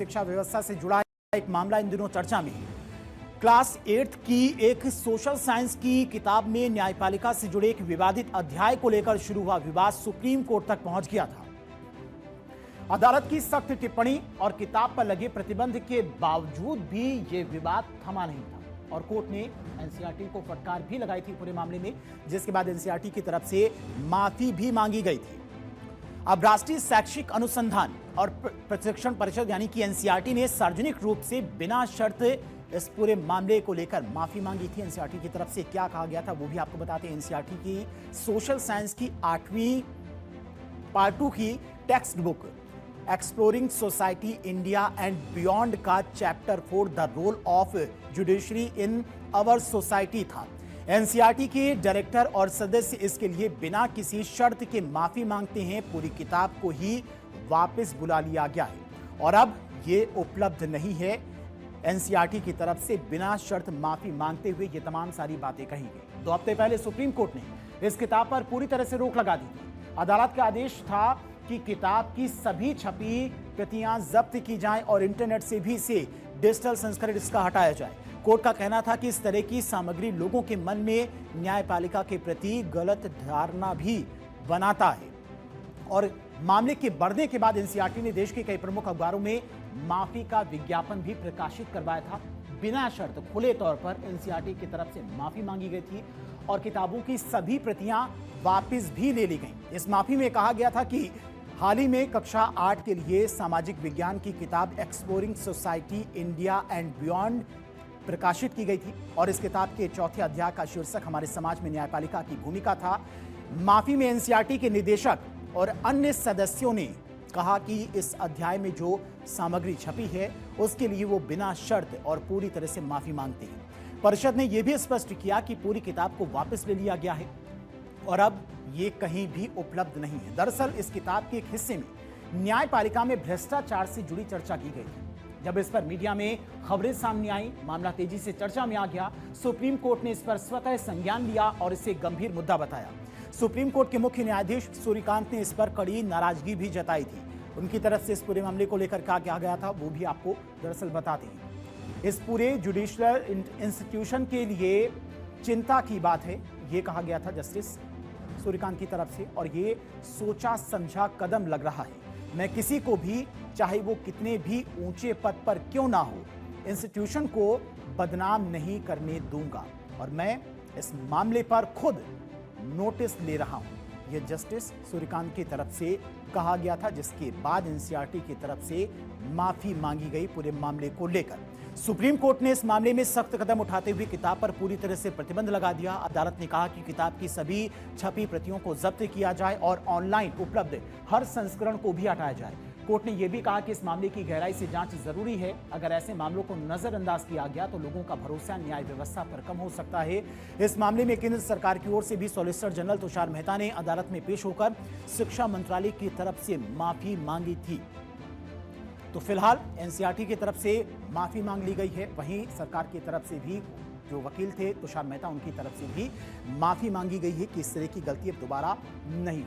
शिक्षा व्यवस्था से जुड़ा एक मामला इन दिनों चर्चा में है। क्लास 8th की एक सोशल साइंस की किताब में न्यायपालिका से जुड़े एक विवादित अध्याय को लेकर शुरू हुआ विवाद सुप्रीम कोर्ट तक पहुंच गया था। अदालत की सख्त टिप्पणी और किताब पर लगे प्रतिबंध के बावजूद भी यह विवाद थमा नहीं था और कोर्ट ने एनसीईआरटी को फटकार भी लगाई थी पूरे मामले में, जिसके बाद एनसीईआरटी की तरफ से माफी भी मांगी गई थी। अब राष्ट्रीय शैक्षिक अनुसंधान और प्रशिक्षण परिषद यानी कि एनसीईआरटी ने सार्वजनिक रूप से बिना शर्त इस पूरे मामले को लेकर माफी मांगी थी। एनसीईआरटी की तरफ से क्या कहा गया था वो भी आपको बताते हैं। एनसीईआरटी की सोशल साइंस की 8वीं पार्ट 2 की textbook exploring society India and beyond का chapter 4 the role of judiciary in our society था। एनसीईआरटी के डायरेक्टर और सदस्य इसके लिए बिना किसी शर्त के माफी मांगते हैं। पूरी किताब को ही वापस बुला लिया गया है और अब ये उपलब्ध नहीं है। एनसीईआरटी की तरफ से बिना शर्त माफी मांगते हुए ये तमाम सारी बातें कही गई। 2 हफ्ते पहले सुप्रीम कोर्ट ने इस किताब पर पूरी तरह से रोक लगा दी थी। अदालत का आदेश था कि किताब की सभी छपी प्रतियां जब्त की जाएं और इंटरनेट से भी इसे डिजिटल संस्करण इसका हटाया जाए। कोर्ट का कहना था कि इस तरह की सामग्री लोगों के मन में न्यायपालिका के प्रति गलत धारणा भी बनाता है। और मामले के बढ़ने के बाद एनसीईआरटी ने देश के कई प्रमुख अखबारों में माफी का विज्ञापन भी प्रकाशित करवाया था। बिना शर्त खुले तौर पर एनसीईआरटी की तरफ से माफी मांगी गई थी और किताबों की सभी प्रतियां वापस भी ले ली गईं। इस माफी में कहा गया था कि हाल ही में कक्षा 8 के लिए सामाजिक विज्ञान की किताब exploring society India and beyond प्रकाशित की गई थी और इस किताब के 4थे अध्याय का शीर्षक हमारे समाज में न्यायपालिका की भूमिका था। माफी में एनसीईआरटी के निदेशक और अन्य सदस्यों ने कहा कि इस अध्याय में जो सामग्री छपी है उसके लिए वो बिना शर्त और पूरी तरह से माफी मांगते हैं। परिषद ने यह भी स्पष्ट किया कि पूरी किताब को वापस ले लिया गया है और अब ये कहीं भी उपलब्ध नहीं है। दरअसल इस किताब के एक हिस्से में न्यायपालिका में भ्रष्टाचार से जुड़ी चर्चा की गई थी। जब इस पर मीडिया में खबरें सामने आई, मामला तेजी से चर्चा में आ गया। सुप्रीम कोर्ट ने इस पर स्वतः संज्ञान लिया और इसे गंभीर मुद्दा बताया। सुप्रीम कोर्ट के मुख्य न्यायाधीश सूर्यकांत ने इस पर कड़ी नाराजगी भी जताई थी। उनकी तरफ से इस पूरे मामले को लेकर क्या कहा गया था वो भी आपको दरअसल बताते हैं। इस पूरे जुडिशियल इंस्टीट्यूशन के लिए चिंता की बात है, ये कहा गया था जस्टिस सूर्यकांत की तरफ से, और ये सोचा समझा कदम लग रहा है। मैं किसी को भी, चाहे वो कितने भी ऊंचे पद पर क्यों ना हो, इंस्टीट्यूशन को बदनाम नहीं करने दूंगा और मैं इस मामले पर खुद नोटिस ले रहा हूं। यह जस्टिस सूर्यकांत की तरफ से कहा गया था, जिसके बाद एनसीईआरटी की तरफ से माफी मांगी गई पूरे मामले को लेकर। सुप्रीम कोर्ट ने इस मामले में सख्त कदम उठाते हुए किताब पर पूरी तरह से प्रतिबंध लगा दिया। अदालत ने कहा कि किताब की सभी छपी प्रतियों को जब्त किया जाए और ऑनलाइन उपलब्ध हर संस्करण को भी हटाया जाए। कोर्ट ने यह भी कहा कि इस मामले की गहराई से जांच जरूरी है। अगर ऐसे मामलों को नजरअंदाज किया गया तो लोगों का भरोसा न्याय व्यवस्था पर कम हो सकता है। इस मामले में केंद्र सरकार की ओर से भी सॉलिसिटर जनरल तुषार मेहता ने अदालत में पेश होकर शिक्षा मंत्रालय की तरफ से माफी मांगी थी। तो फिलहाल एनसीईआरटी की तरफ से माफी मांग ली गई है, वहीं सरकार की तरफ से भी जो वकील थे तुषार मेहता, उनकी तरफ से भी माफी मांगी गई है कि इस तरह की गलती अब दोबारा नहीं हो।